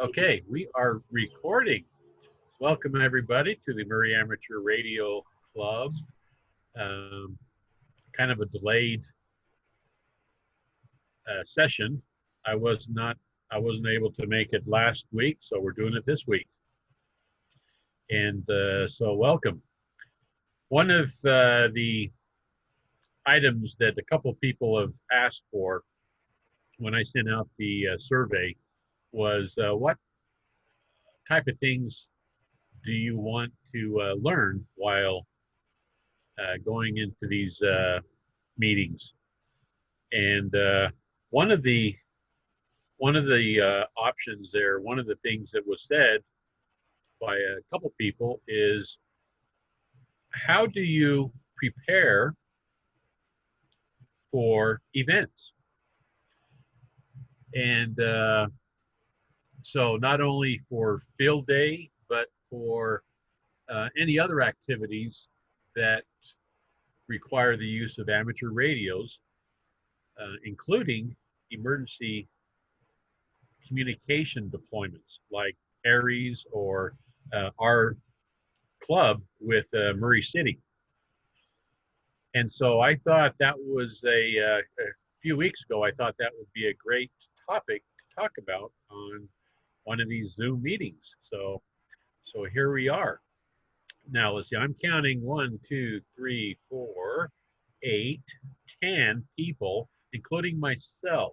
Okay, we are recording. Welcome everybody to the Murray Amateur Radio Club. Kind of a delayed session. I wasn't able to make it last week, so we're doing it this week. And so welcome. One of the items that a couple people have asked for when I sent out the survey was what type of things do you want to learn while going into these meetings? And one of the options there, one of the things that was said by a couple people is, how do you prepare for events? And so not only for field day, but for any other activities that require the use of amateur radios, including emergency communication deployments like ARIES or our club with Murray City. And so I thought that was a few weeks ago, I thought that would be a great topic to talk about on one of these Zoom meetings. So here we are. Now let's see, I'm counting 1, 2, 3, 4, 8, 10 people, including myself.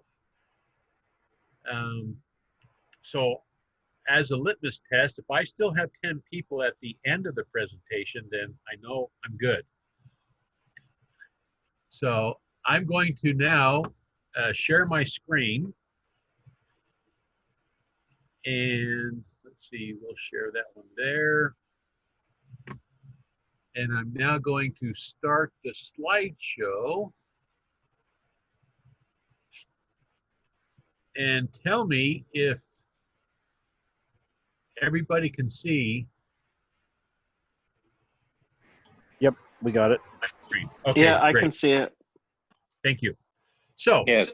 So as a litmus test, if I still have 10 people at the end of the presentation, then I know I'm good. So I'm going to now share my screen. And let's see, we'll share that one there. And I'm now going to start the slideshow. And tell me if everybody can see. Yep, we got it. Okay, yeah, I great. can see it. Thank you. So, Yes.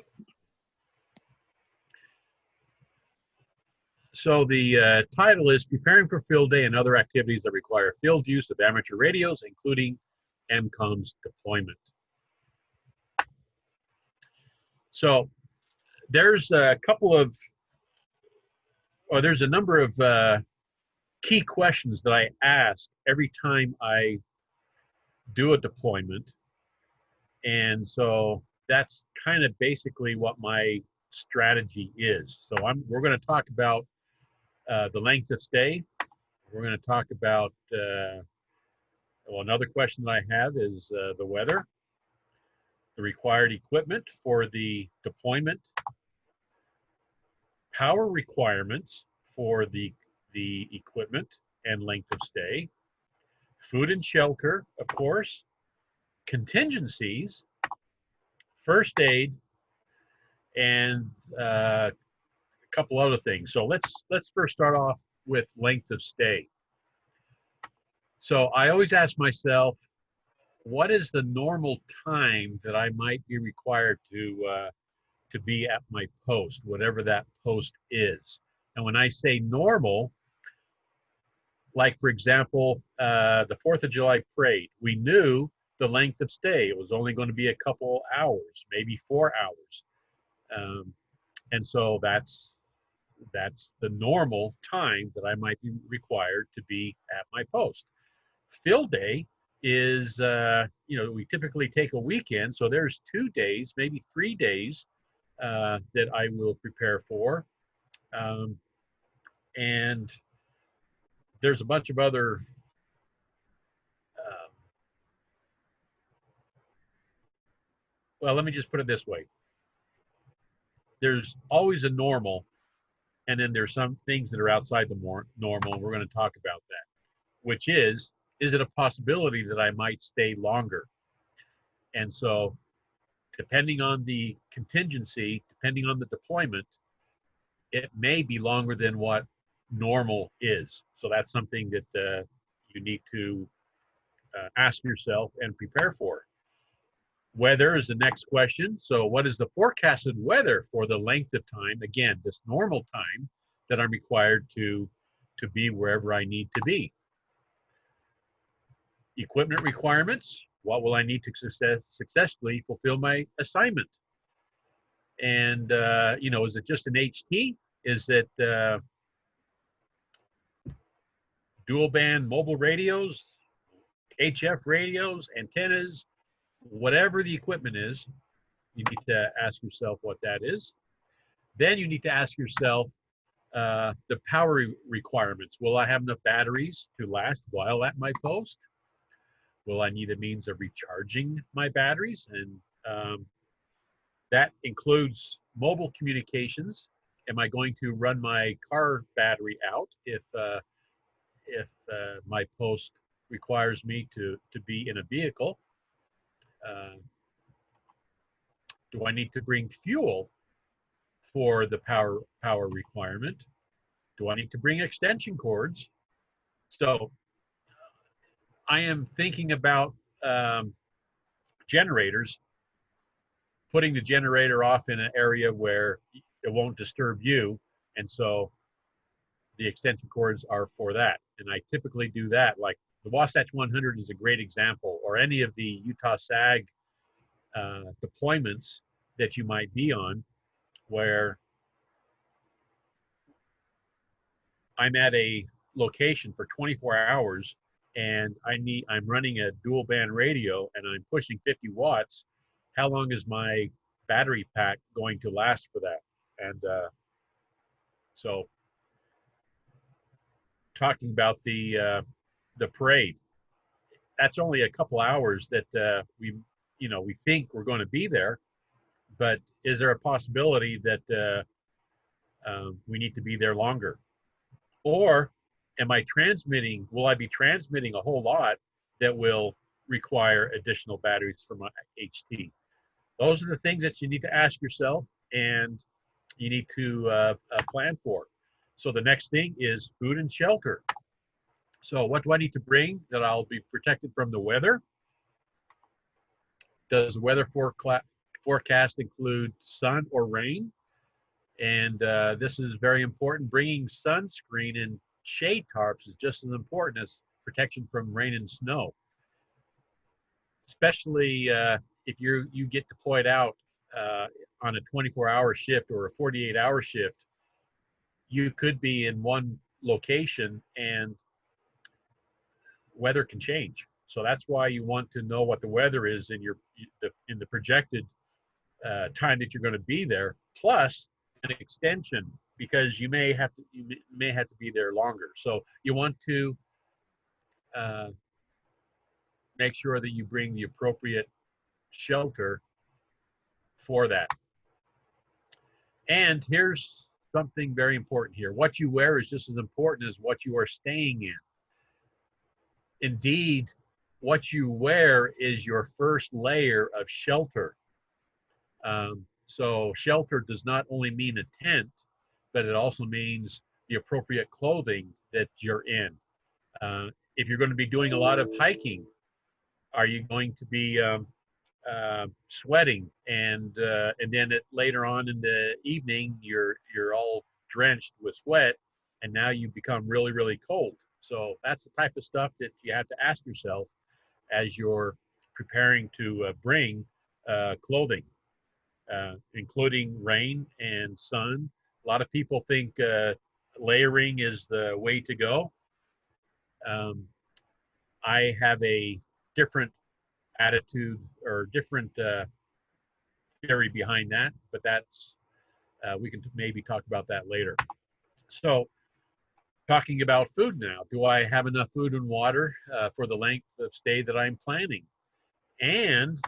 So the title is Preparing for Field Day and Other Activities That Require Field Use of Amateur Radios, Including ECOMMS Deployment. So there's a couple of, or there's a number of key questions that I ask every time I do a deployment. And so that's kind of basically what my strategy is. So we're going to talk about the length of stay. We're going to talk about, well, another question that I have is the weather, the required equipment for the deployment, power requirements for the equipment and length of stay, food and shelter, of course, contingencies, first aid, and a couple other things. So let's first start off with length of stay. So I always ask myself, what is the normal time that I might be required to be at my post, whatever that post is? And when I say normal, like for example, the 4th of July parade, we knew the length of stay. It was only going to be a couple hours, maybe 4 hours. And so that's the normal time that I might be required to be at my post. Field day is, we typically take a weekend, so there's 2 days, maybe 3 days that I will prepare for. And there's a bunch of other well, let me just put it this way. There's always a normal, and then there's some things that are outside the normal, and we're going to talk about that, which is it a possibility that I might stay longer? And so depending on the contingency, depending on the deployment, it may be longer than what normal is. So that's something that you need to ask yourself and prepare for. Weather is the next question. So what is the forecasted weather for the length of time? Again, this normal time that I'm required to be wherever I need to be. Equipment requirements. What will I need to successfully fulfill my assignment? And, you know, is it just an HT? Is it dual band mobile radios, HF radios, antennas, whatever the equipment is? You need to ask yourself what that is. Then you need to ask yourself the power requirements. Will I have enough batteries to last while at my post? Will I need a means of recharging my batteries? And that includes mobile communications. Am I going to run my car battery out if my post requires me to be in a vehicle? Do I need to bring fuel for the power requirement? Do I need to bring extension cords? So I am thinking about generators, putting the generator off in an area where it won't disturb you. And so the extension cords are for that. And I typically do that. Like the Wasatch 100 is a great example, or any of the Utah SAG deployments that you might be on, where I'm at a location for 24 hours and I'm running a dual band radio and I'm pushing 50 watts. How long is my battery pack going to last for that? And so talking about the parade, that's only a couple hours that we think we're going to be there, but is there a possibility that we need to be there longer? Or will I be transmitting a whole lot that will require additional batteries for my HT? Those are the things that you need to ask yourself and you need to plan for. So the next thing is food and shelter. So what do I need to bring that I'll be protected from the weather? Does the weather forecast include sun or rain? And this is very important. Bringing sunscreen and shade tarps is just as important as protection from rain and snow. Especially if you get deployed out on a 24-hour shift or a 48-hour shift, you could be in one location and weather can change. So that's why you want to know what the weather is in the projected time that you're going to be there, plus an extension, because you may have to be there longer. So you want to make sure that you bring the appropriate shelter for that. And here's something very important here. What you wear is just as important as what you are staying in. Indeed, what you wear is your first layer of shelter. So shelter does not only mean a tent, but it also means the appropriate clothing that you're in. If you're going to be doing a lot of hiking, are you going to be sweating and then later on in the evening you're all drenched with sweat and now you become really, really cold? So that's the type of stuff that you have to ask yourself as you're preparing to bring clothing, including rain and sun. A lot of people think layering is the way to go. I have a different attitude or different theory behind that, but that's we can maybe talk about that later. So talking about food now, do I have enough food and water for the length of stay that I'm planning? And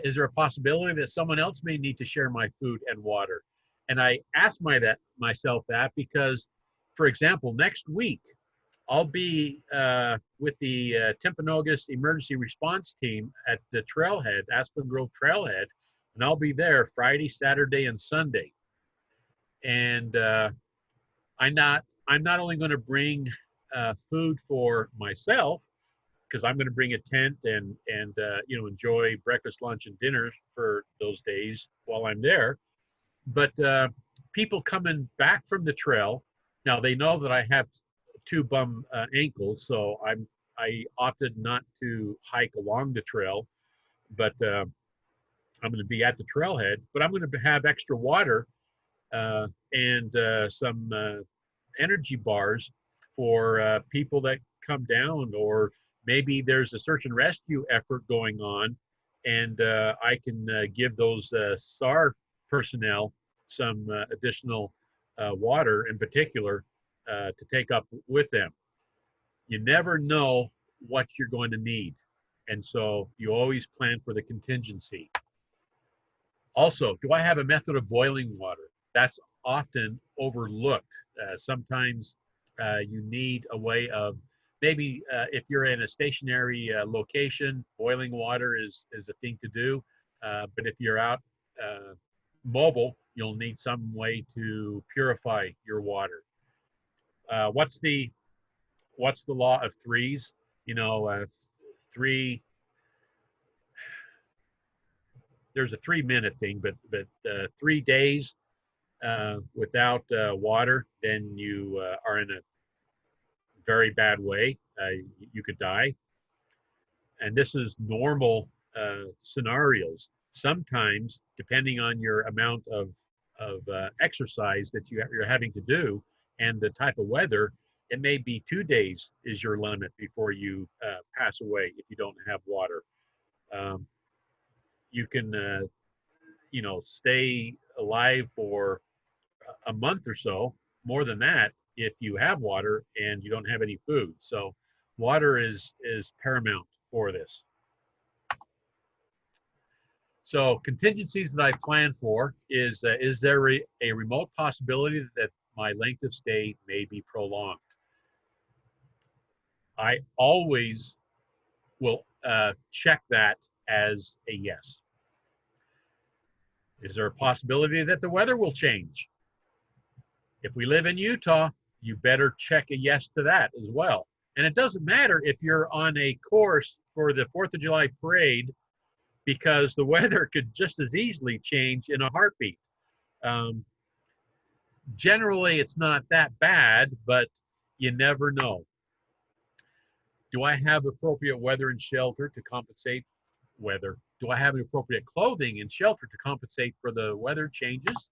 is there a possibility that someone else may need to share my food and water? And I ask myself that because, for example, next week, I'll be with the Timpanogos Emergency Response Team at the trailhead, Aspen Grove Trailhead, and I'll be there Friday, Saturday, and Sunday. And I'm not only going to bring food for myself, because I'm going to bring a tent and enjoy breakfast, lunch, and dinner for those days while I'm there, but people coming back from the trail, now they know that I have two bum ankles, so I opted not to hike along the trail, but I'm going to be at the trailhead. But I'm going to have extra water and some energy bars for people that come down, or maybe there's a search and rescue effort going on, and I can give those SAR personnel some additional water in particular to take up with them. You never know what you're going to need, and so you always plan for the contingency. Also, do I have a method of boiling water? That's often overlooked. Sometimes you need a way of, maybe if you're in a stationary location, boiling water is a thing to do. But if you're out mobile, you'll need some way to purify your water. What's the law of threes? You know, there's a 3-minute thing, but 3 days without water, then you are in a very bad way. You could die. And this is normal scenarios. Sometimes, depending on your amount of exercise that you're having to do and the type of weather, it may be 2 days is your limit before you pass away if you don't have water. You can, stay alive for a month or so, more than that, if you have water and you don't have any food. So water is paramount for this. So contingencies that I plan for is there a remote possibility that my length of stay may be prolonged? I always will check that as a yes. Is there a possibility that the weather will change? If we live in Utah, you better check a yes to that as well. And it doesn't matter if you're on a course for the 4th of July parade, because the weather could just as easily change in a heartbeat. Generally, it's not that bad, but you never know. Do I have appropriate weather and shelter to compensate weather? Do I have appropriate clothing and shelter to compensate for the weather changes?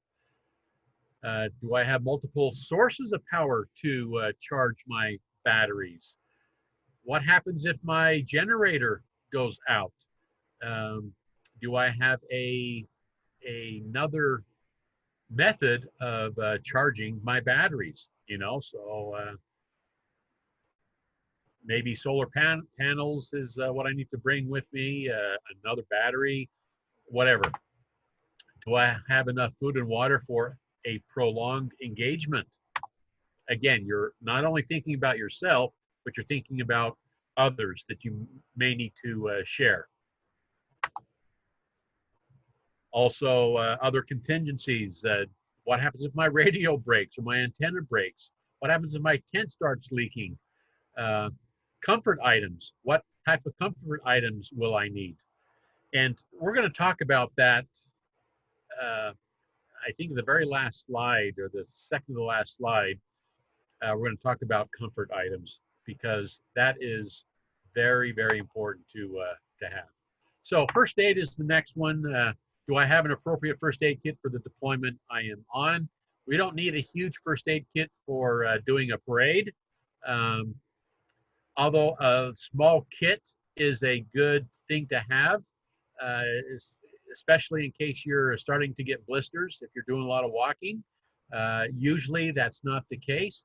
Do I have multiple sources of power to charge my batteries? What happens if my generator goes out? Do I have another method of charging my batteries? So maybe solar panels is what I need to bring with me, another battery, whatever. Do I have enough food and water for a prolonged engagement? Again, you're not only thinking about yourself, but you're thinking about others that you may need to share. Also, other contingencies. What happens if my radio breaks or my antenna breaks? What happens if my tent starts leaking? Comfort items. What type of comfort items will I need? And we're going to talk about that, I think the very last slide, or the second to the last slide. We're going to talk about comfort items, because that is very, very important to have. So first aid is the next one. Do I have an appropriate first aid kit for the deployment I am on? We don't need a huge first aid kit for doing a parade. Although a small kit is a good thing to have, especially in case you're starting to get blisters if you're doing a lot of walking. Usually that's not the case,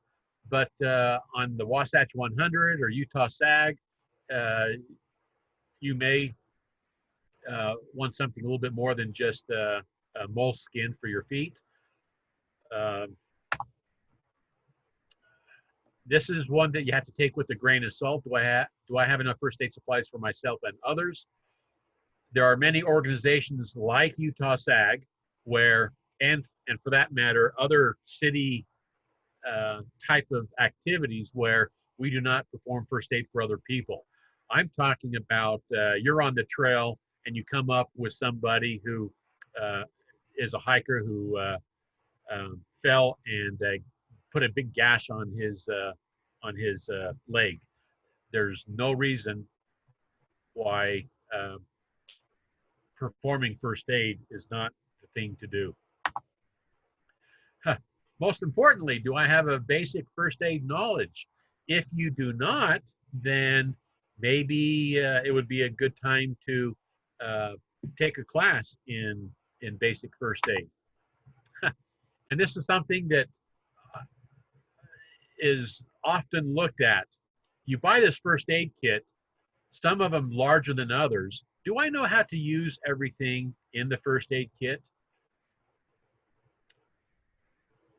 but on the Wasatch 100 or Utah SAG, you may want something a little bit more than just a moleskin for your feet. This is one that you have to take with a grain of salt. Do I have enough first aid supplies for myself and others? There are many organizations like Utah SAG where, and for that matter, other city type of activities where we do not perform first aid for other people. I'm talking about you're on the trail and you come up with somebody who is a hiker who fell and put a big gash on his leg. There's no reason why performing first aid is not the thing to do. Most importantly, do I have a basic first aid knowledge? If you do not, then maybe it would be a good time to take a class in basic first aid. And this is something that is often looked at. You buy this first aid kit, some of them larger than others. Do I know how to use everything in the first aid kit?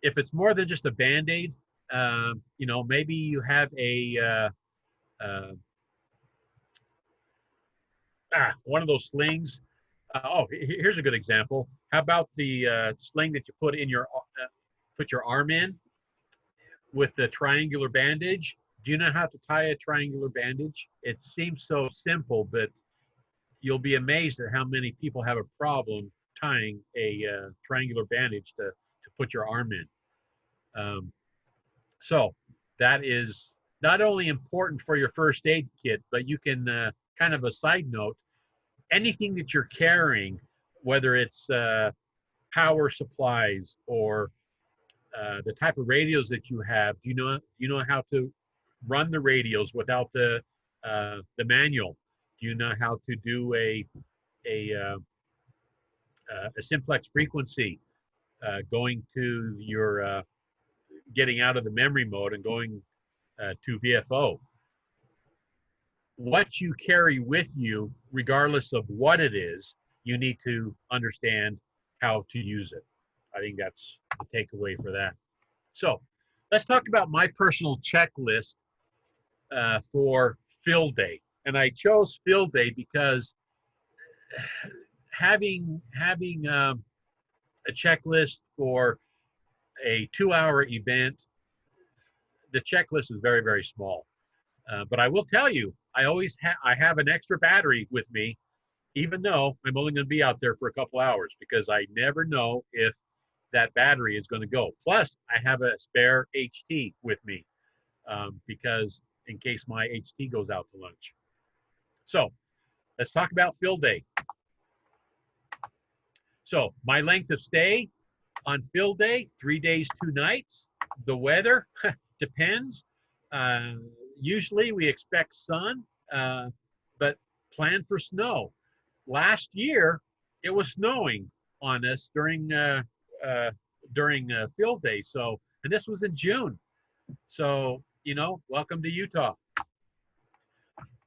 If it's more than just a Band-Aid, you know, maybe you have one of those slings. Here's a good example. How about the sling that you put in your arm in with the triangular bandage? Do you know how to tie a triangular bandage? It seems so simple, but you'll be amazed at how many people have a problem tying a triangular bandage to put your arm in. So that is not only important for your first aid kit, but you can, kind of a side note, anything that you're carrying, whether it's power supplies or the type of radios that you have, do you know how to run the radios without the manual? Do you know how to do a simplex frequency, going to your getting out of the memory mode and going to VFO? What you carry with you, regardless of what it is, you need to understand how to use it. I think that's the takeaway for that. So let's talk about my personal checklist for field day. And I chose field day because having a checklist for a 2-hour event, the checklist is very, very small. But I will tell you, I have an extra battery with me, even though I'm only going to be out there for a couple hours, because I never know if that battery is going to go. Plus, I have a spare HT with me, because in case my HT goes out to lunch. So let's talk about field day. So my length of stay on field day, 3 days, 2 nights. The weather depends. Usually we expect sun, but plan for snow. Last year, it was snowing on us during field day. So, and this was in June. So, you know, welcome to Utah.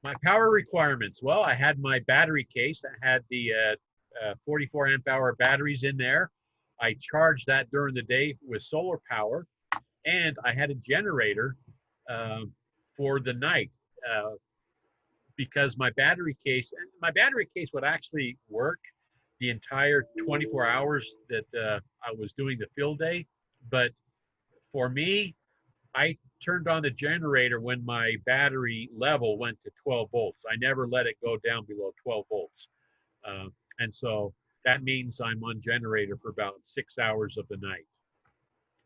My power requirements. Well, I had my battery case that had the 44 amp hour batteries in there. I charged that during the day with solar power, and I had a generator for the night, because my battery case would actually work the entire 24 hours that I was doing the field day. But for me, I turned on the generator when my battery level went to 12 volts. I never let it go down below 12 volts. And so that means I'm on generator for about 6 hours of the night.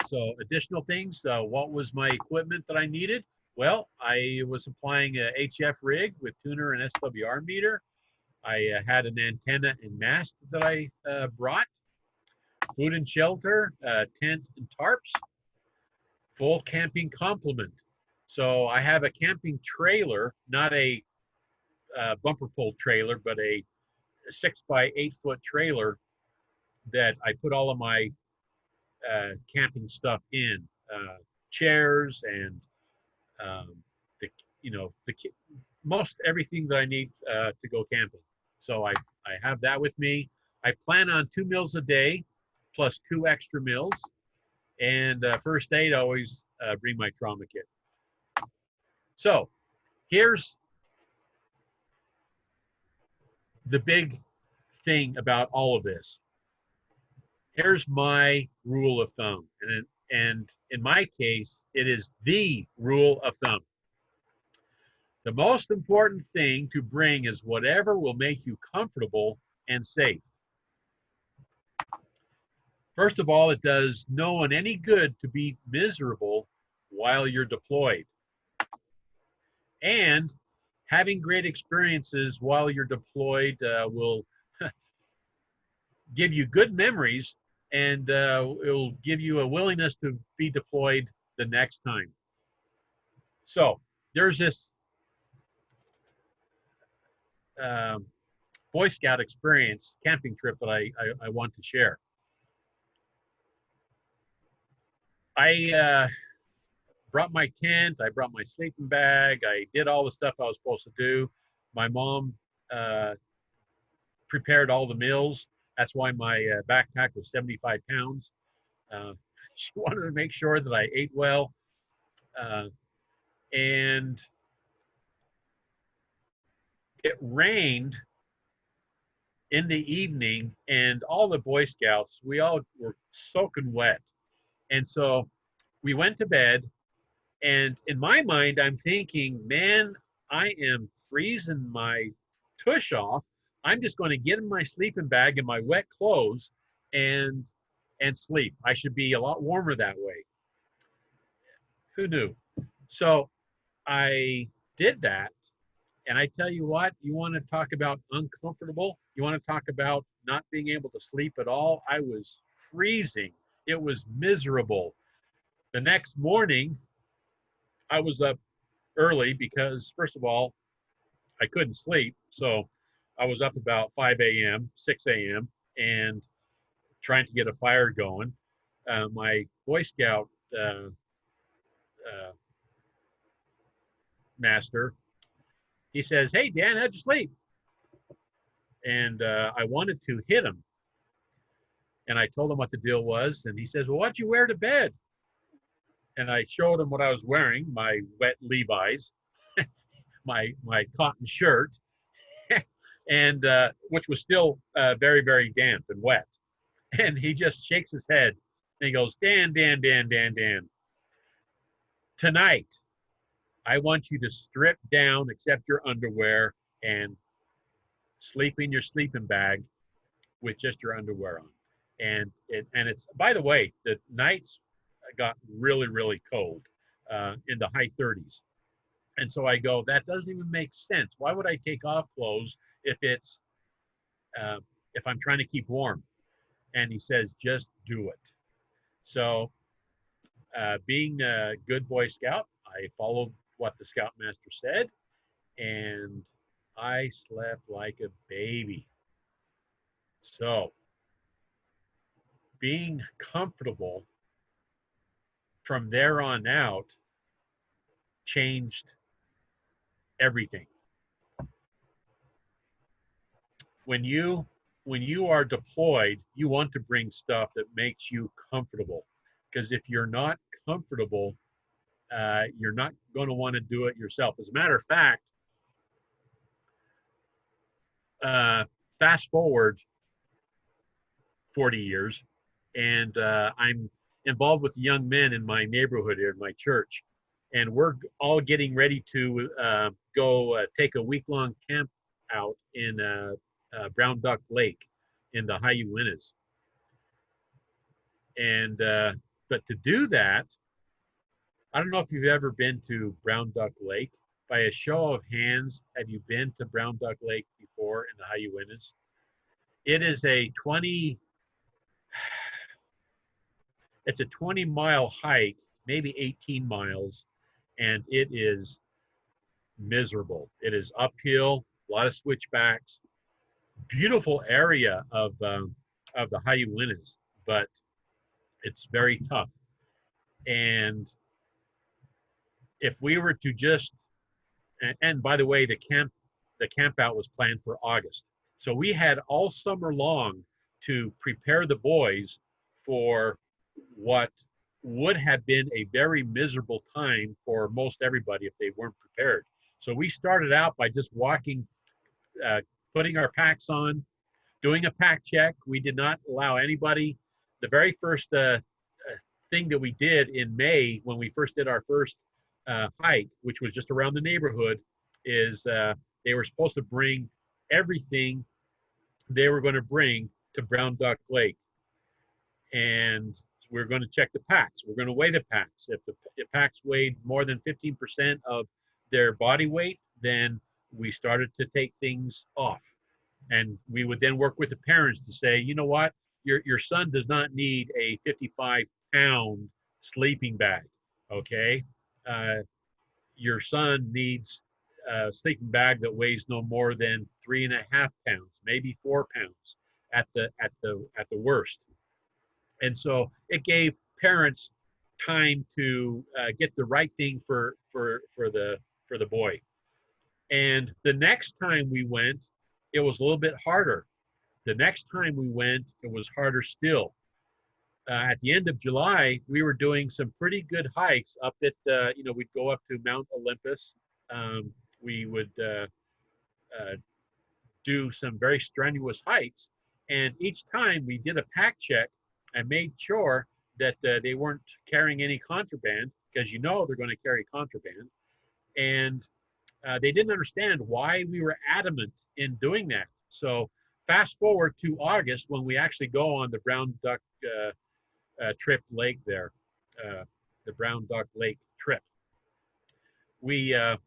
So additional things, what was my equipment that I needed? Well, I was applying a HF rig with tuner and SWR meter. I had an antenna and mast that I brought. Food and shelter, tent and tarps. Full camping complement. So I have a camping trailer, not a bumper pull trailer, but a 6 by 8 foot trailer that I put all of my camping stuff in, chairs and most everything that I need to go camping. So I have that with me. I plan on 2 meals a day plus 2 extra meals. And first aid, I always bring my trauma kit. So here's the big thing about all of this. Here's my rule of thumb. And in my case, it is the rule of thumb. The most important thing to bring is whatever will make you comfortable and safe. First of all, it does no one any good to be miserable while you're deployed. And having great experiences while you're deployed will give you good memories, and it'll give you a willingness to be deployed the next time. So there's this Boy Scout experience, camping trip that I want to share. I brought my tent, I brought my sleeping bag, I did all the stuff I was supposed to do. My mom prepared all the meals. That's why my backpack was 75 pounds. She wanted to make sure that I ate well. And it rained in the evening, and all the Boy Scouts, we all were soaking wet. And so we went to bed, and in my mind, I'm thinking, man, I am freezing my tush off. I'm just going to get in my sleeping bag and my wet clothes and sleep. I should be a lot warmer that way. Who knew? So I did that. And I tell you what, you want to talk about uncomfortable? You want to talk about not being able to sleep at all? I was freezing. It was miserable. The next morning, I was up early because, first of all, I couldn't sleep. So I was up about 5 a.m., 6 a.m., and trying to get a fire going. My Boy Scout master, he says, "Hey, Dan, how'd you sleep?" And I wanted to hit him. And I told him what the deal was. And he says, "Well, what'd you wear to bed?" And I showed him what I was wearing, my wet Levi's, my cotton shirt, and which was still very, very damp and wet. And he just shakes his head and he goes, Dan, tonight, I want you to strip down, except your underwear, and sleep in your sleeping bag with just your underwear on. And it's, by the way, the nights got really, really cold in the high 30s. And so I go, that doesn't even make sense. Why would I take off clothes if it's if I'm trying to keep warm? And he says, just do it. So being a good Boy Scout, I followed what the Scoutmaster said, and I slept like a baby. So being comfortable from there on out changed everything. When you are deployed, you want to bring stuff that makes you comfortable, because if you're not comfortable, you're not going to want to do it yourself. As a matter of fact, fast forward 40 years, and I'm involved with young men in my neighborhood here in my church, and we're all getting ready to go take a week-long camp out in Brown Duck Lake in the high Uintas. And but to do that, I don't know if you've ever been to Brown Duck Lake. By a show of hands, have you been to Brown Duck Lake before in the high Uintas? It is a 20-mile hike, maybe 18 miles, and it is miserable. It is uphill, a lot of switchbacks, beautiful area of the high Uintas, but it's very tough. And if we were to just, and by the way, the camp out was planned for August. So we had all summer long to prepare the boys for what would have been a very miserable time for most everybody if they weren't prepared. So we started out by just walking, putting our packs on, doing a pack check. We did not allow anybody. The very first thing that we did in May when we first did our first hike, which was just around the neighborhood, is they were supposed to bring everything they were going to bring to Brown Duck Lake. and we're going to check the packs. We're going to weigh the packs. If the packs weighed more than 15% of their body weight, then we started to take things off. And we would then work with the parents to say, you know what, your son does not need a 55-pound sleeping bag, okay? Your son needs a sleeping bag that weighs no more than 3.5 pounds, maybe 4 pounds at the worst. And so it gave parents time to get the right thing for the boy. And the next time we went, it was a little bit harder. The next time we went, it was harder still. At the end of July, we were doing some pretty good hikes up at, we'd go up to Mount Olympus. We would do some very strenuous hikes. And each time we did a pack check and made sure that they weren't carrying any contraband, because you know they're going to carry contraband. And they didn't understand why we were adamant in doing that. So fast forward to August when we actually go on the Brown Duck trip lake there, the Brown Duck Lake trip. The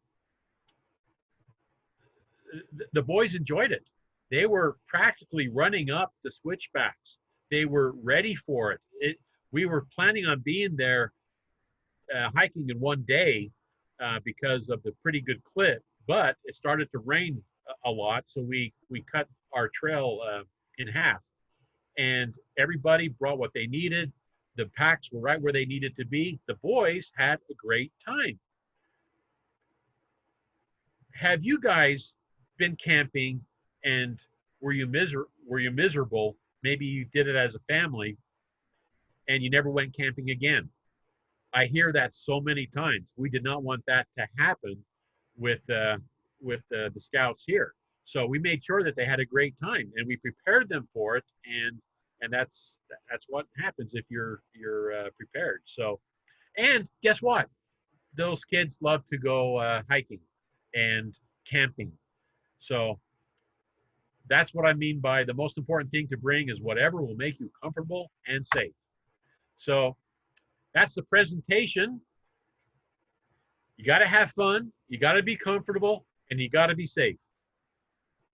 boys enjoyed it. They were practically running up the switchbacks. They were ready for it. We were planning on being there hiking in one day because of the pretty good clip, but it started to rain a lot, so we cut our trail in half. And everybody brought what they needed. The packs were right where they needed to be. The boys had a great time. Have you guys been camping and were you miserable? Maybe you did it as a family and you never went camping again. I hear that so many times. We did not want that to happen with the scouts here. So we made sure that they had a great time and we prepared them for it, and that's what happens if you're prepared. So, and guess what? Those kids love to go hiking and camping. So that's what I mean by the most important thing to bring is whatever will make you comfortable and safe. So that's the presentation. You got to have fun, you got to be comfortable, and you got to be safe.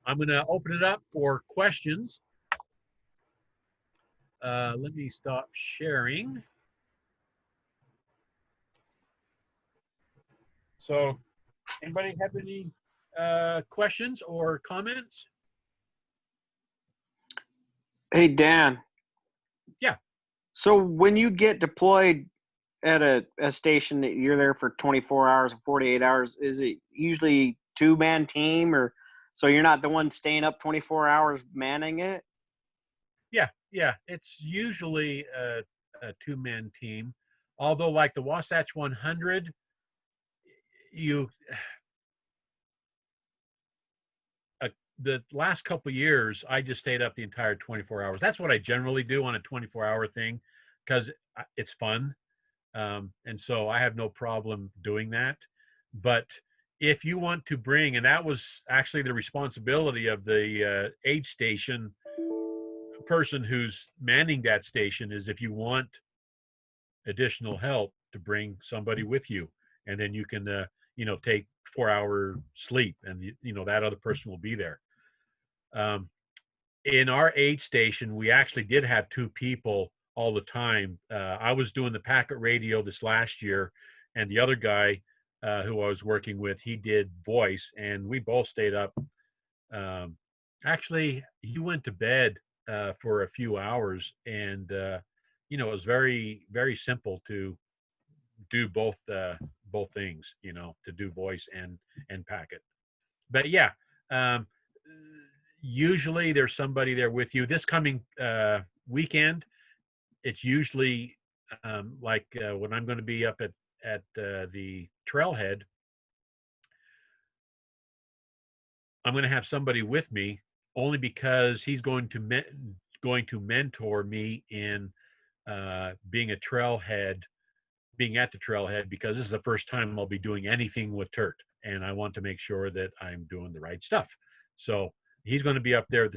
I'm going to open it up for questions. Let me stop sharing. So anybody have any questions or comments? Hey, Dan. Yeah. So when you get deployed at a station that you're there for 24 hours or 48 hours, is it usually two-man team, or so you're not the one staying up 24 hours manning it? Yeah. It's usually a two-man team. Although like the Wasatch 100, the last couple of years, I just stayed up the entire 24 hours. That's what I generally do on a 24-hour thing because it's fun. And so I have no problem doing that. But if you want to bring, and that was actually the responsibility of the aid station person who's manning that station, is if you want additional help to bring somebody with you, and then you can, take 4-hour sleep and, that other person will be there. In our aid station, we actually did have two people all the time. I was doing the packet radio this last year, and the other guy who I was working with, he did voice, and we both stayed up. Actually, he went to bed for a few hours, and it was very, very simple to do both things, to do voice and packet. But yeah, usually there's somebody there with you. This coming weekend, it's usually when I'm going to be up at the trailhead, I'm going to have somebody with me only because he's going to mentor me in being at the trailhead, because this is the first time I'll be doing anything with TERT, and I want to make sure that I'm doing the right stuff. So he's going to be up there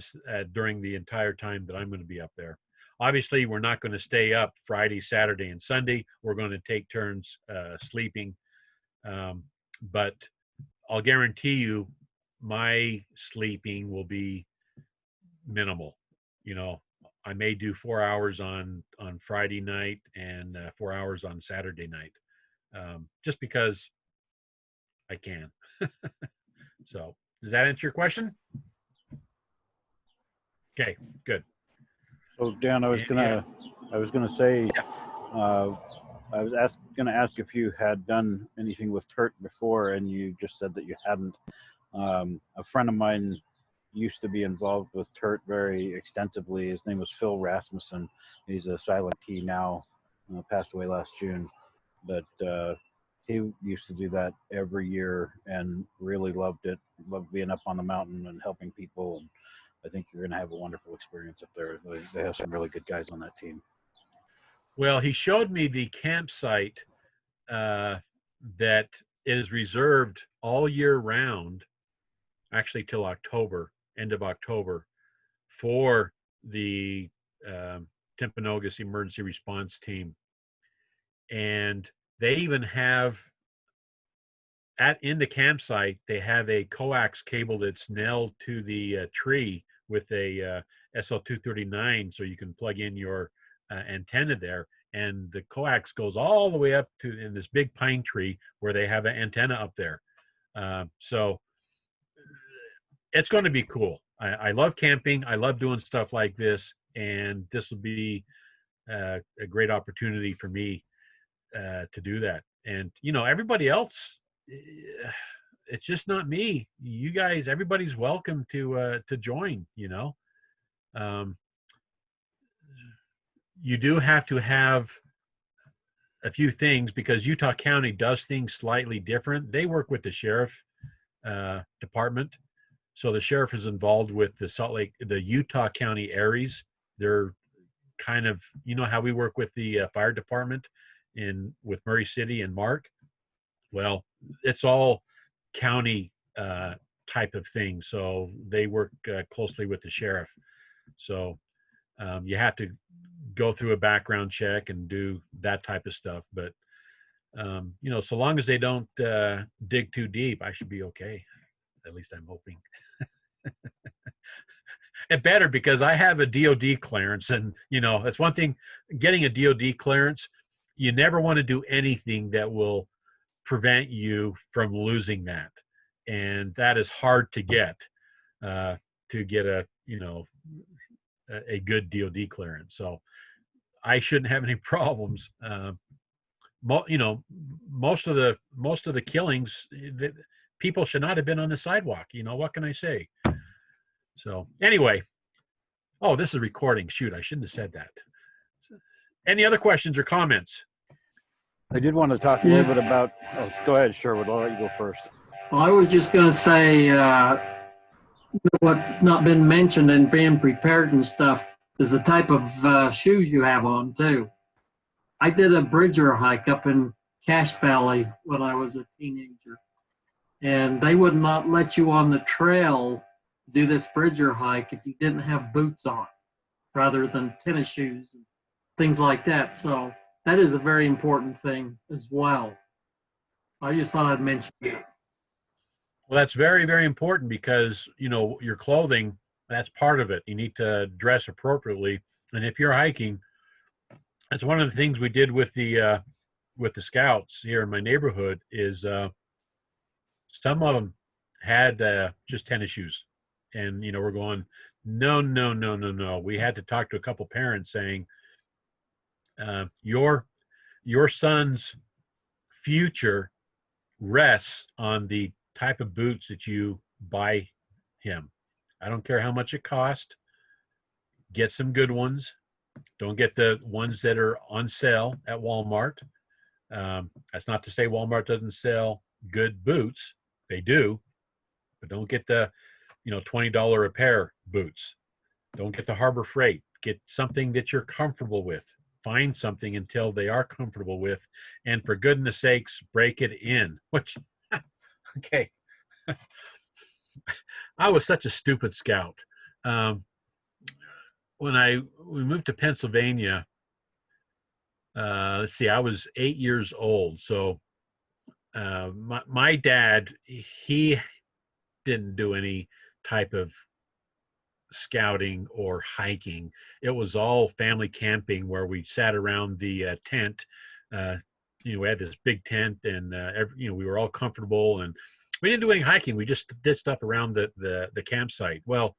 during the entire time that I'm going to be up there. obviously we're not going to stay up Friday, Saturday, and Sunday. We're going to take turns sleeping. But I'll guarantee you my sleeping will be minimal. You know, I may do 4 hours on Friday night and 4 hours on Saturday night, just because I can. So does that answer your question? Okay, good. So Dan, I was gonna say, I was gonna ask if you had done anything with TERT before, and you just said that you hadn't. A friend of mine used to be involved with TERT very extensively. His name was Phil Rasmussen. He's a silent T now, passed away last June, but he used to do that every year and really loved it. Loved being up on the mountain and helping people. And I think you're going to have a wonderful experience up there. They have some really good guys on that team. Well, he showed me the campsite that is reserved all year round, actually till October, end of October, for the Timpanogos Emergency Response Team. And they even have, in the campsite, they have a coax cable that's nailed to the tree with a SL239, so you can plug in your antenna there. And the coax goes all the way up to in this big pine tree where they have an antenna up there. So it's going to be cool. I love camping. I love doing stuff like this, and this will be a great opportunity for me to do that. And you know, everybody else, it's just not me. You guys, everybody's welcome to join. You know, you do have to have a few things because Utah County does things slightly different. They work with the sheriff department. So the sheriff is involved with the Utah County ARES. They're kind of, you know how we work with the fire department with Murray City and MARC? Well, it's all county type of thing. So they work closely with the sheriff. So you have to go through a background check and do that type of stuff. But, you know, so long as they don't dig too deep, I should be okay. At least I'm hoping. It better, because I have a DOD clearance, and you know, it's one thing getting a DOD clearance. You never want to do anything that will prevent you from losing that, and that is hard to get a good DOD clearance. So I shouldn't have any problems. You know, most of the killings, people should not have been on the sidewalk. You know, what can I say? So anyway, oh, this is recording. Shoot, I shouldn't have said that. Any other questions or comments? I did want to talk a little bit about, go ahead, Sherwood. I'll let you go first. Well, I was just going to say what's not been mentioned in being prepared and stuff is the type of shoes you have on, too. I did a bridger hike up in Cache Valley when I was a teenager, and they would not let you on the trail do this bridger hike if you didn't have boots on, rather than tennis shoes and things like that. So that is a very important thing as well. I just thought I'd mention it. Well, that's very, very important because, you know, your clothing, that's part of it. You need to dress appropriately. And if you're hiking, that's one of the things we did with the scouts here in my neighborhood is some of them had just tennis shoes. And, you know, we're going, no. We had to talk to a couple parents saying, your son's future rests on the type of boots that you buy him. I don't care how much it costs. Get some good ones. Don't get the ones that are on sale at Walmart. That's not to say Walmart doesn't sell good boots. They do. But don't get the, you know, $20 a pair boots. Don't get the Harbor Freight. Get something that you're comfortable with. Find something until they are comfortable with. And for goodness sakes, break it in. Which, okay. I was such a stupid scout. we moved to Pennsylvania, let's see, I was 8 years old. So my dad, he didn't do any type of scouting or hiking. It was all family camping where we sat around the tent. We had this big tent, and we were all comfortable, and we didn't do any hiking. We just did stuff around the campsite. Well,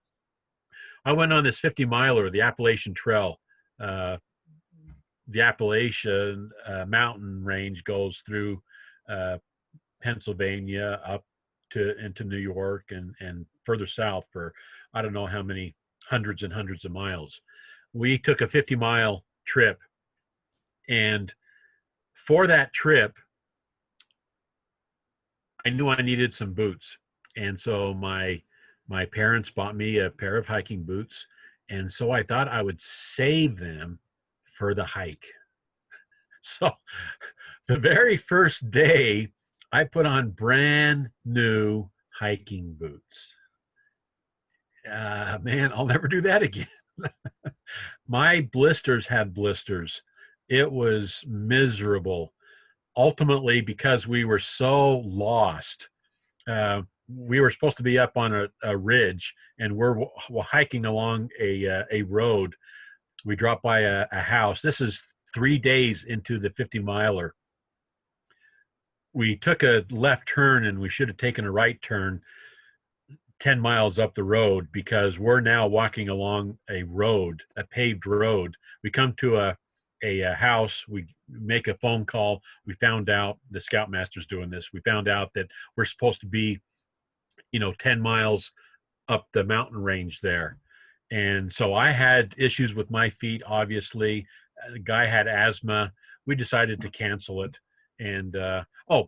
I went on this 50 miler, the Appalachian Trail. The Appalachian mountain range goes through Pennsylvania up into New York and further south for I don't know how many hundreds and hundreds of miles. We took a 50-mile trip, and for that trip, I knew I needed some boots, and so my parents bought me a pair of hiking boots, and so I thought I would save them for the hike. So the very first day, I put on brand new hiking boots. Man, I'll never do that again. My blisters had blisters. It was miserable. Ultimately, because we were so lost, we were supposed to be up on a ridge, and we're hiking along a road. We dropped by a house. This is 3 days into the 50-miler. We took a left turn, and we should have taken a right turn 10 miles up the road, because we're now walking along a road, a paved road. We come to a house. We make a phone call. We found out, the scoutmaster's doing this, we found out that we're supposed to be 10 miles up the mountain range there. And so I had issues with my feet, obviously. The guy had asthma. We decided to cancel it. And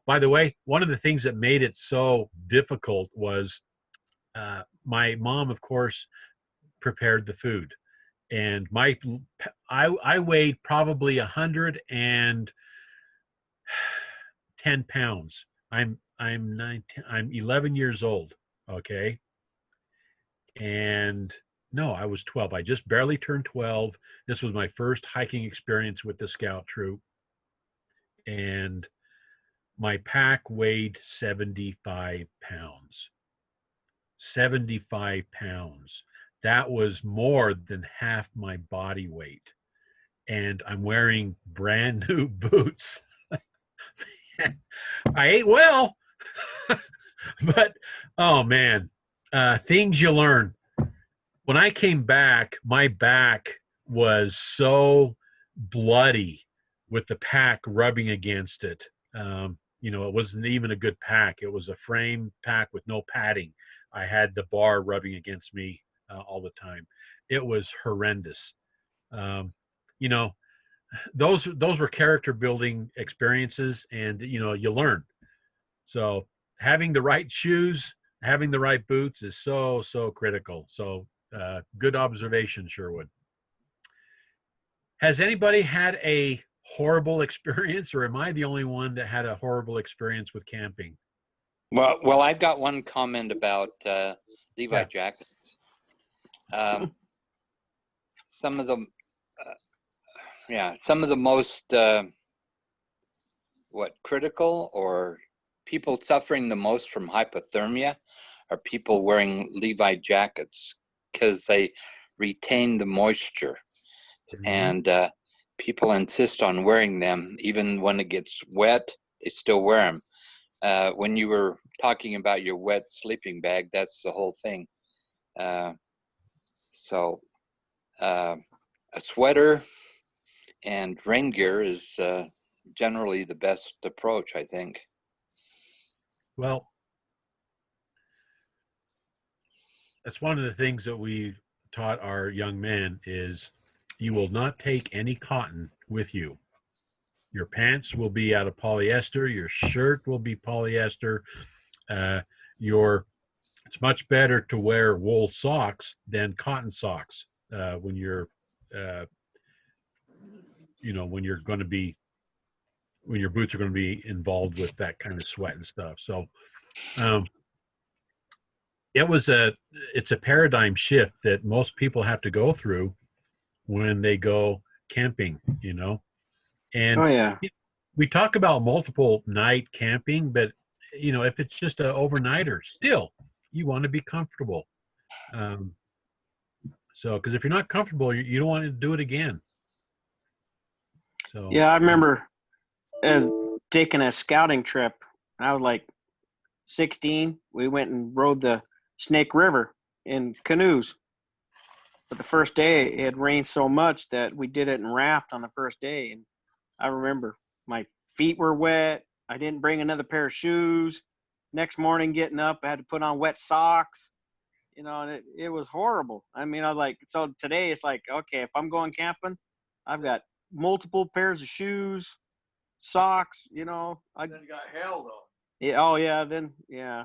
by the way, one of the things that made it so difficult was my mom, of course, prepared the food. And I weighed probably 110 pounds. I'm 11 years old. Okay. And no, I was 12. I just barely turned 12. This was my first hiking experience with the scout troop. And my pack weighed 75 pounds. 75 pounds. That was more than half my body weight. And I'm wearing brand new boots. I ate well, but oh man, things you learn. When I came back, my back was so bloody with the pack rubbing against it. It wasn't even a good pack. It was a frame pack with no padding. I had the bar rubbing against me all the time. It was horrendous. Those were character building experiences, and you learn. So having the right shoes, having the right boots is so critical. So good observation, Sherwood. Has anybody had a horrible experience, or am I the only one that had a horrible experience with camping? Well, I've got one comment about Levi jackets. Some of the most critical, or people suffering the most from hypothermia are people wearing Levi jackets, because they retain the moisture. Mm-hmm. And people insist on wearing them even when it gets wet. They still wear them. When you were talking about your wet sleeping bag, that's the whole thing. A sweater and rain gear is generally the best approach, I think. Well, that's one of the things that we taught our young men is you will not take any cotton with you. Your pants will be out of polyester. Your shirt will be polyester. It's much better to wear wool socks than cotton socks when your boots are going to be involved with that kind of sweat and stuff. So it's a paradigm shift that most people have to go through when they go camping, you know. And Oh yeah. we talk about multiple night camping, but you know, if it's just an overnighter, still you want to be comfortable. Um, so, because if you're not comfortable, you don't want to do it again. So Yeah, I remember taking a scouting trip. I was like 16. We went and rode the Snake River in canoes. But the first day it had rained so much that we did it in raft on the first day. And I remember my feet were wet. I didn't bring another pair of shoes. Next morning getting up, I had to put on wet socks. You know, and it was horrible. I mean, I was like, so today it's like, okay, if I'm going camping, I've got multiple pairs of shoes, socks, you know. Then got hail though. Yeah, oh yeah, then yeah.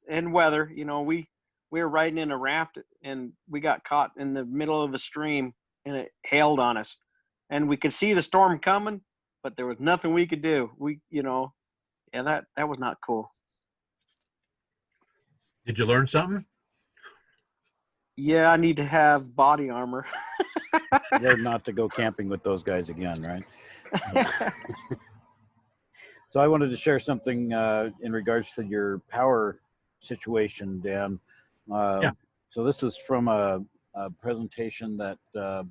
And weather, you know, we were riding in a raft and we got caught in the middle of a stream and it hailed on us. And we could see the storm coming, but there was nothing we could do. You know, yeah, that was not cool. did you learn something? Yeah, I need to have body armor. Learn not to go camping with those guys again, right? So I wanted to share something in regards to your power situation, Dan. Yeah. So this is from a presentation that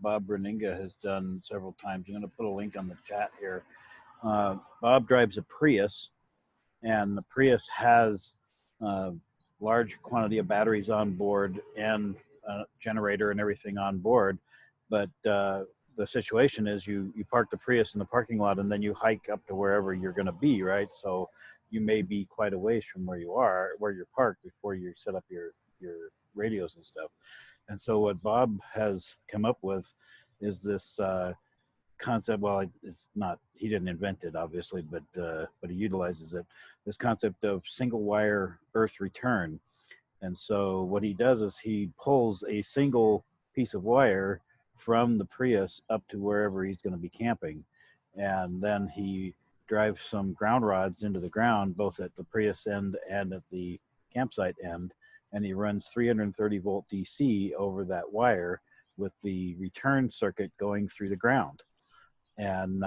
Bob Reninga has done several times. I'm going to put a link on the chat here. Bob drives a Prius, and the Prius has large quantity of batteries on board and a generator and everything on board. But the situation is you park the Prius in the parking lot and then you hike up to wherever you're going to be, right? So you may be quite a ways from where you're parked before you set up your radios and stuff. And so what Bob has come up with is this concept. Well, it's not, he didn't invent it obviously, but he utilizes it, this concept of single wire earth return. And so what he does is he pulls a single piece of wire from the Prius up to wherever he's going to be camping. And then he drives some ground rods into the ground, both at the Prius end and at the campsite end. And he runs 330 volt DC over that wire with the return circuit going through the ground. And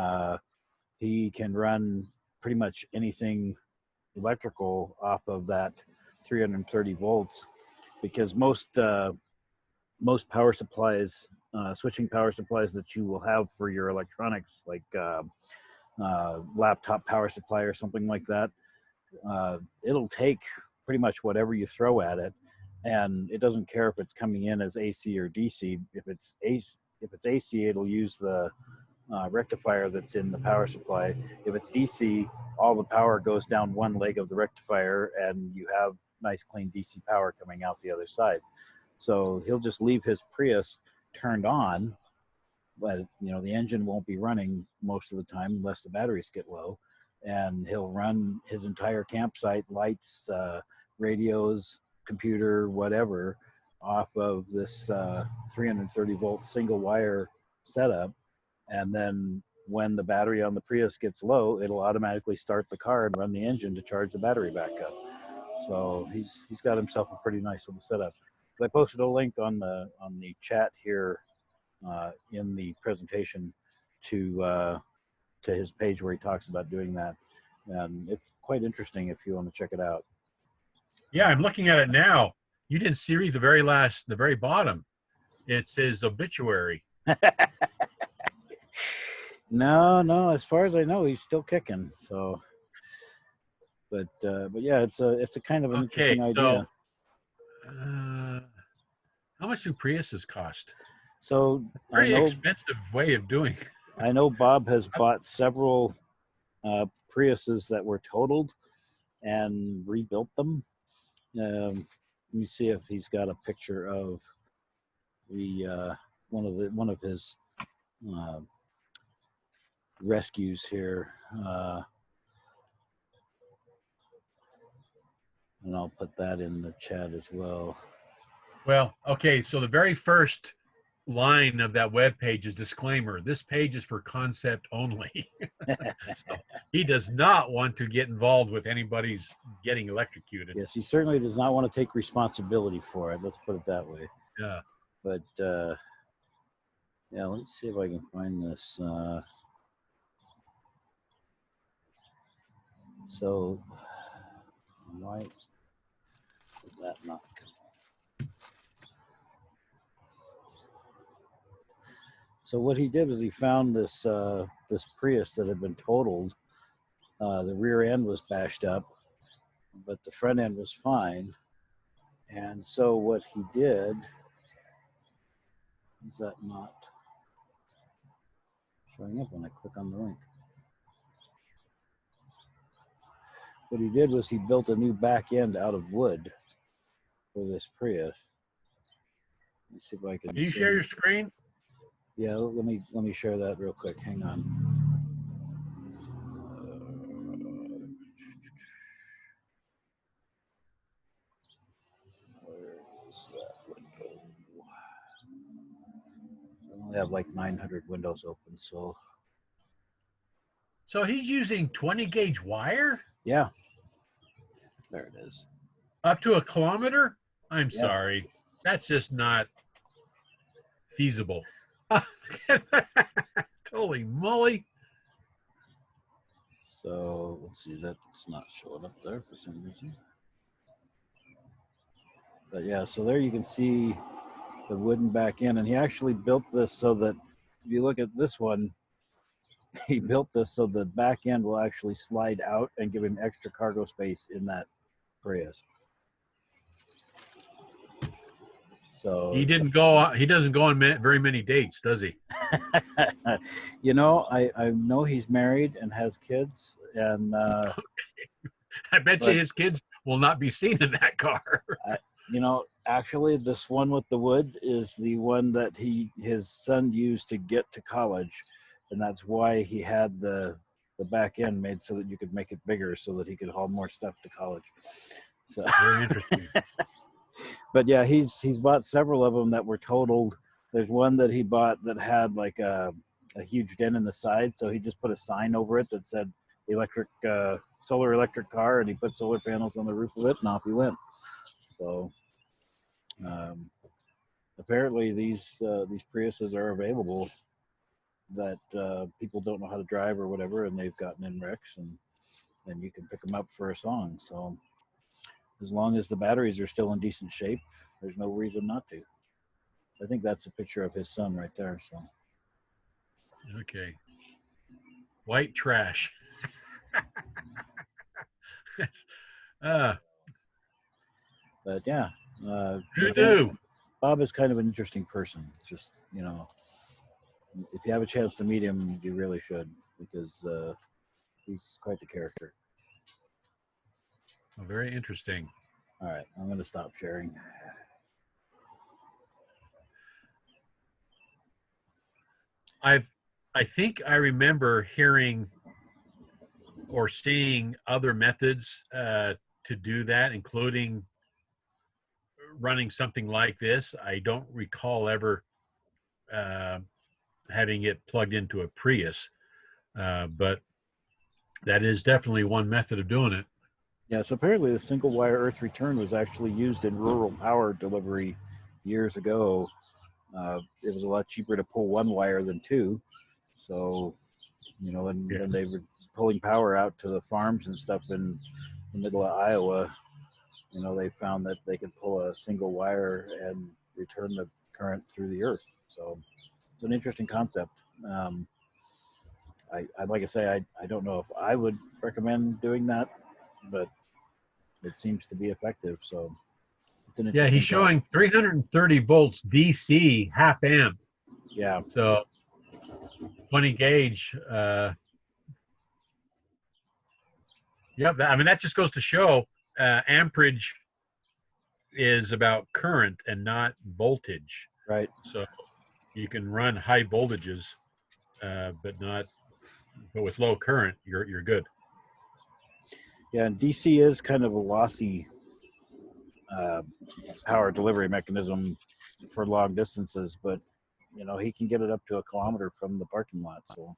he can run pretty much anything electrical off of that 330 volts, because most power supplies, switching power supplies that you will have for your electronics, like laptop power supply or something like that, it'll take pretty much whatever you throw at it, and it doesn't care if it's coming in as AC or DC. If it's AC, it'll use the rectifier that's in the power supply. If it's DC, all the power goes down one leg of the rectifier, and you have nice clean DC power coming out the other side. So he'll just leave his Prius turned on, but you know the engine won't be running most of the time unless the batteries get low, and he'll run his entire campsite, lights, radios, computer, whatever, off of this 330 volt single wire setup. And then when the battery on the Prius gets low, it'll automatically start the car and run the engine to charge the battery back up. So he's got himself a pretty nice little setup. But I posted a link on the chat here in the presentation to his page where he talks about doing that, and it's quite interesting if you want to check it out. Yeah, I'm looking at it now. You didn't see the very bottom. It says obituary. No, as far as I know, he's still kicking. So, but yeah, it's a kind of an interesting idea. How much do Priuses cost? So Pretty expensive way of doing. I know Bob has bought several Priuses that were totaled and rebuilt them. Let me see if he's got a picture of the one of his rescues here, and I'll put that in the chat as well. Well, okay, so the very first line of that web page is disclaimer: this page is for concept only. So he does not want to get involved with anybody's getting electrocuted. Yes, he certainly does not want to take responsibility for it. Let's put it that way. Yeah. But Yeah, let's see if I can find this. So why did that not come? So what he did was he found this this Prius that had been totaled. The rear end was bashed up, but the front end was fine. And so what he did is that not showing up when I click on the link. What he did was he built a new back end out of wood for this Prius. Let's see if I can. Can you share your screen? Yeah, let me share that real quick. Hang on. Where is that window? I only have like 900 windows open, so So he's using 20 gauge wire yeah. There it is. up to 1 kilometer? I'm Yeah. sorry. That's just not feasible. Holy moly. So let's see, that's not showing up there for some reason. But yeah, so there you can see the wooden back end, and he actually built this so that if you look at this one, he built this so the back end will actually slide out and give him extra cargo space in that Prius. So He doesn't go on very many dates, does he? you know, I know he's married and has kids, and I bet you his kids will not be seen in that car. you know, actually this one with the wood is the one that his son used to get to college, and that's why he had the back end made so that you could make it bigger so that he could haul more stuff to college. So Very interesting. But yeah, he's bought several of them that were totaled. There's one that he bought that had like a huge dent in the side, so he just put a sign over it that said solar electric car, and he put solar panels on the roof of it, and off he went. So apparently these Priuses are available that people don't know how to drive or whatever, and they've gotten in wrecks, and you can pick them up for a song. So as long as the batteries are still in decent shape, there's no reason not to. I think that's a picture of his son right there. So Okay. White trash. but yeah, Who knew? Bob is kind of an interesting person. Just, you know, if you have a chance to meet him, you really should, because he's quite the character. Oh, very interesting. All right, I'm going to stop sharing. I think I remember hearing or seeing other methods to do that, including running something like this. I don't recall ever having it plugged into a Prius, but that is definitely one method of doing it. Yeah, so apparently the single wire earth return was actually used in rural power delivery years ago. It was a lot cheaper to pull one wire than two. So, you know, when they were pulling power out to the farms and stuff in the middle of Iowa, you know, they found that they could pull a single wire and return the current through the earth. So it's an interesting concept. I'd like to say, I don't know if I would recommend doing that, but it seems to be effective. So it's an interesting he's showing 330 volts DC half amp. Yeah. So 20 gauge. I mean, that just goes to show amperage is about current and not voltage. Right. So you can run high voltages, but with low current, you're good. Yeah, and DC is kind of a lossy power delivery mechanism for long distances, but you know, he can get it up to 1 kilometer from the parking lot. So,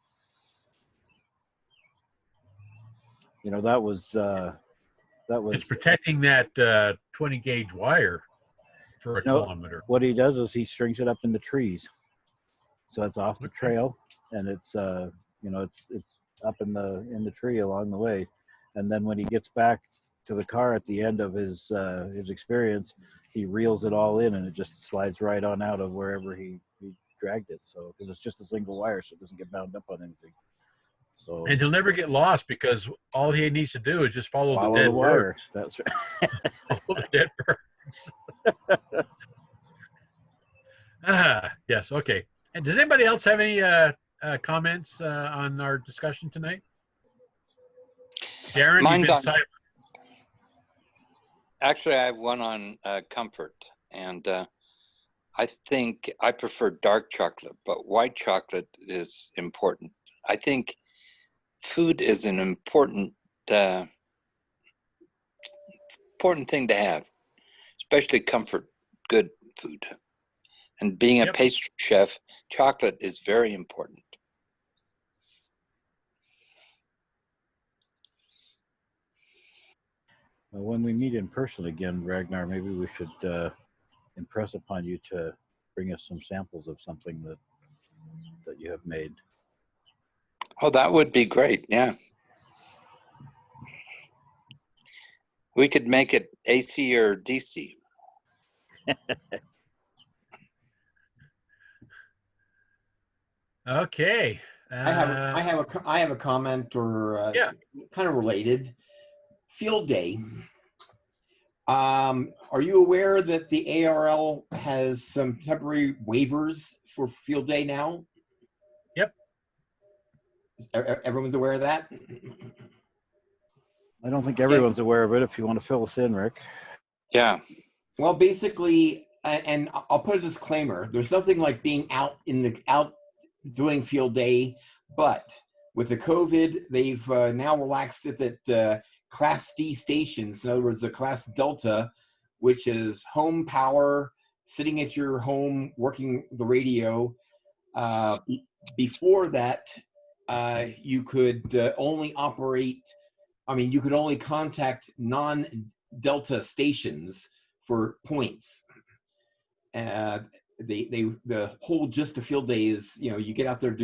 you know, that was it's protecting that 20 gauge wire for a kilometer. What he does is he strings it up in the trees. so it's off the trail, and it's it's up in the tree along the way, and then when he gets back to the car at the end of his experience, he reels it all in, and it just slides right on out of wherever he dragged it. So because it's just a single wire, so it doesn't get bound up on anything. So And he'll never get lost because all he needs to do is just follow the dead wire. birds. That's right. Follow the dead birds. Yes. Okay. And does anybody else have any comments on our discussion tonight? Darren, Mine's you've been on- silent. Actually, I have one on comfort, and I think I prefer dark chocolate, but white chocolate is important. I think food is an important thing to have, especially comfort, good food. And being a pastry chef, chocolate is very important. When we meet in person again, Ragnar, maybe we should impress upon you to bring us some samples of something that you have made. Oh, that would be great. Yeah. We could make it AC or DC. Okay. I have a comment or Yeah. kind of related. Field day. Are you aware that the ARL has some temporary waivers for field day now? Yep. Everyone's aware of that? I don't think everyone's aware of it. If you want to fill us in, Rick. Yeah. Well, basically, and I'll put a disclaimer: there's nothing like being out doing field day, but with the COVID, they've now relaxed it that Class D stations, in other words, the Class Delta, which is home power, sitting at your home, working the radio. Before that, you could only operate, you could only contact non-Delta stations for points. The whole gist of field day is, you get out there,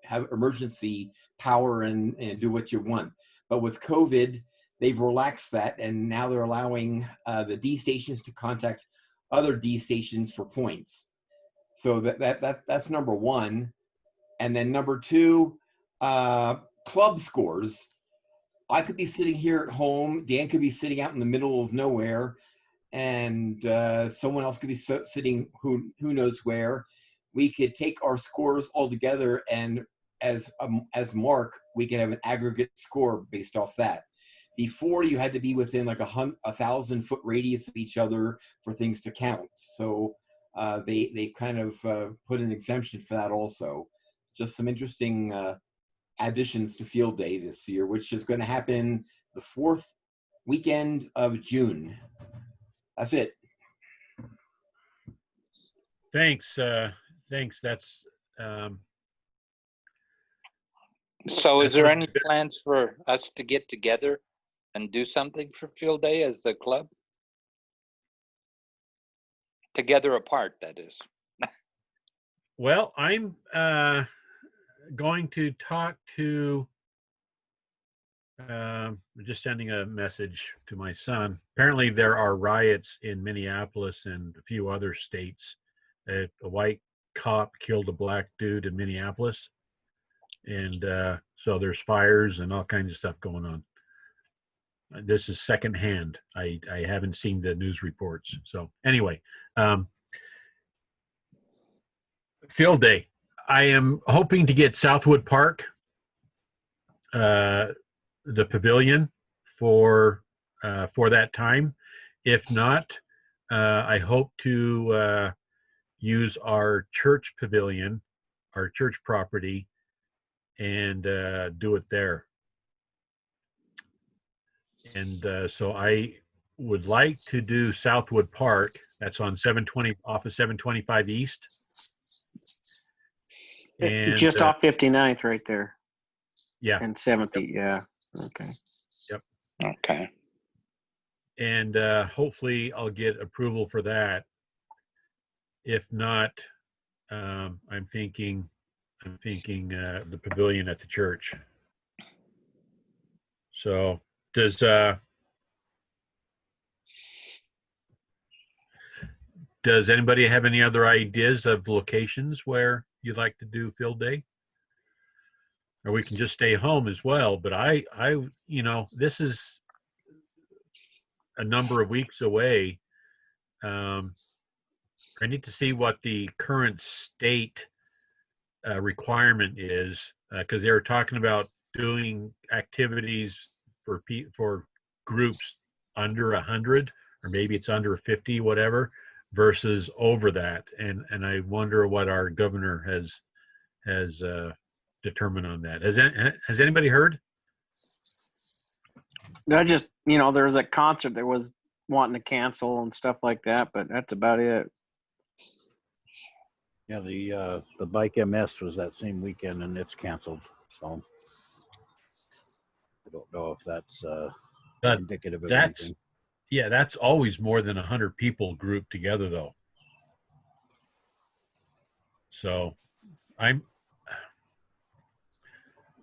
have emergency power and do what you want. But with COVID, they've relaxed that, and now they're allowing the D stations to contact other D stations for points. So that's number one. And then number two, club scores. I could be sitting here at home, Dan could be sitting out in the middle of nowhere, and someone else could be sitting who knows where. We could take our scores all together, and as MARC, we can have an aggregate score based off that. Before, you had to be within like 1,000-foot radius of each other for things to count. So they kind of put an exemption for that also. Just some interesting additions to field day this year, which is going to happen the 4th weekend of June. That's it. Thanks. Thanks. That's So is That's there what- any plans for us to get together and do something for field day as the club? Together apart, that is. well. I'm going to talk to. Just sending a message to my son. Apparently, there are riots in Minneapolis and a few other states. A white cop killed a black dude in Minneapolis, and so there's fires and all kinds of stuff going on. This is secondhand. I haven't seen the news reports. So anyway, field day. I am hoping to get Southwood Park, the pavilion, for that time. If not, I hope to use our church pavilion, our church property, and do it there. And so I would like to do Southwood Park. That's on 720 off of 725 East. And just off 59th right there. Yeah. And 70th. Yeah. Okay. Okay. And hopefully I'll get approval for that. If not, I'm thinking the pavilion at the church. So does anybody have any other ideas of locations where you'd like to do field day? Or we can just stay home as well. But I this is a number of weeks away. I need to see what the current state requirement is, because they were talking about doing activities for groups under 100, or maybe it's under 50, whatever, versus over that. And I wonder what our governor has determined on that. Has anybody heard? I just, there was a concert that was wanting to cancel and stuff like that, but that's about it. Yeah, the Bike MS was that same weekend, and it's canceled. So I don't know if that's indicative of anything. Yeah, that's always more than 100 people grouped together, though. So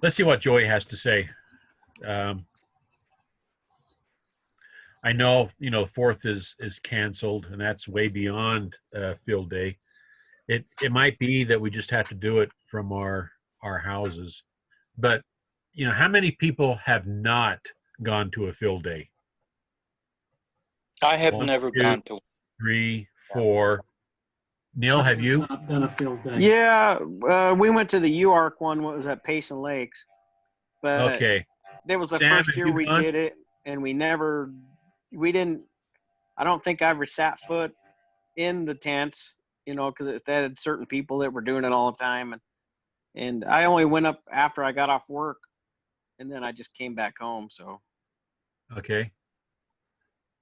let's see what Joey has to say. I know, 4th is canceled, and that's way beyond field day. It might be that we just have to do it from our houses. But, how many people have not gone to a field day? I have 1, never 2, gone to. 3, 4. Neil, have you? Not done a field day. Yeah, we went to the UARC one. What was at Payson Lakes? But Okay. that was the Sam, first have year you we gone? did it, and we didn't. I don't think I ever sat foot in the tents, because it had certain people that were doing it all the time, and I only went up after I got off work, and then I just came back home. So Okay.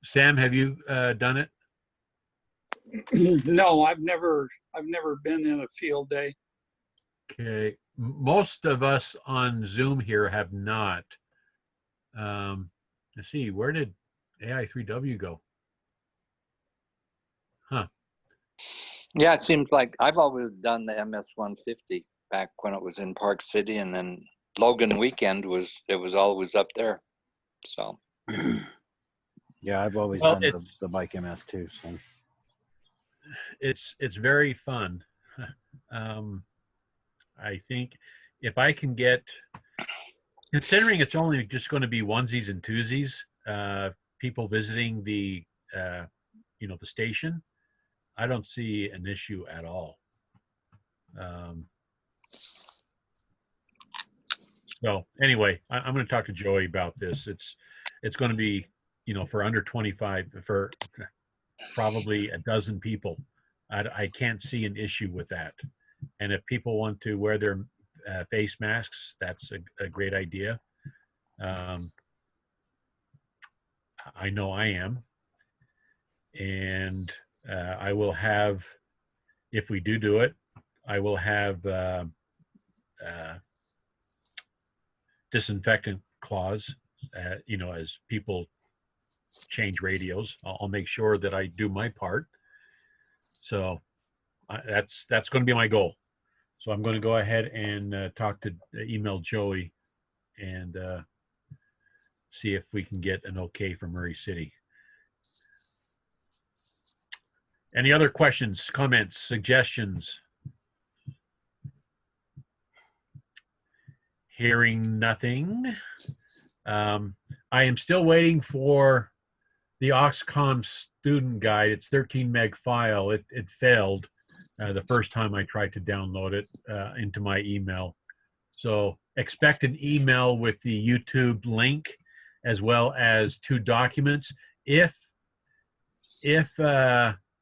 Sam, have you done it? No, I've never been in a field day. Okay. Most of us on Zoom here have not. Let's see, where did AI3W go? Huh. Yeah, it seems like I've always done the MS-150 back when it was in Park City, and then Logan weekend was always up there. So Yeah, I've always Well, done the Bike MS too. So it's very fun. I think if I can get, considering it's only just going to be onesies and twosies, people visiting the the station, I don't see an issue at all. So anyway, I'm going to talk to Joey about this. It's going to be, for under 25, for probably a dozen people. I can't see an issue with that. And if people want to wear their face masks, that's a great idea. I know I am. And I will have, if we do it, I will have disinfectant clause, as people change radios. I'll make sure that I do my part. So that's going to be my goal. So I'm going to go ahead and email Joey and see if we can get an okay from Murray City. Any other questions, comments, suggestions? Hearing nothing. I am still waiting for the ECOMMS student guide. It's 13 meg file. It failed the first time I tried to download it into my email. So expect an email with the YouTube link as well as 2 documents. If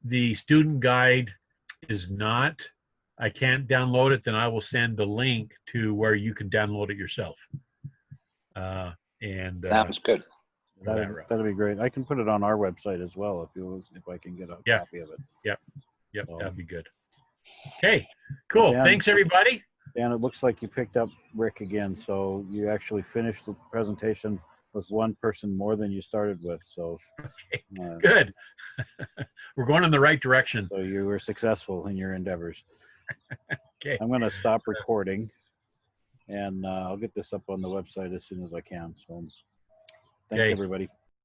the student guide is not, I can't download it, then I will send the link to where you can download it yourself. sounds good. that'd be great. I can put it on our website as well if I can get a copy of it. Yep, that'd be good. Okay, cool. Dan, Thanks, everybody. Dan, it looks like you picked up Rick again, so you actually finished the presentation with 1 person more than you started with. So Good. We're going in the right direction. So you were successful in your endeavors. Okay. I'm going to stop recording, and I'll get this up on the website as soon as I can. So thanks, Okay. everybody.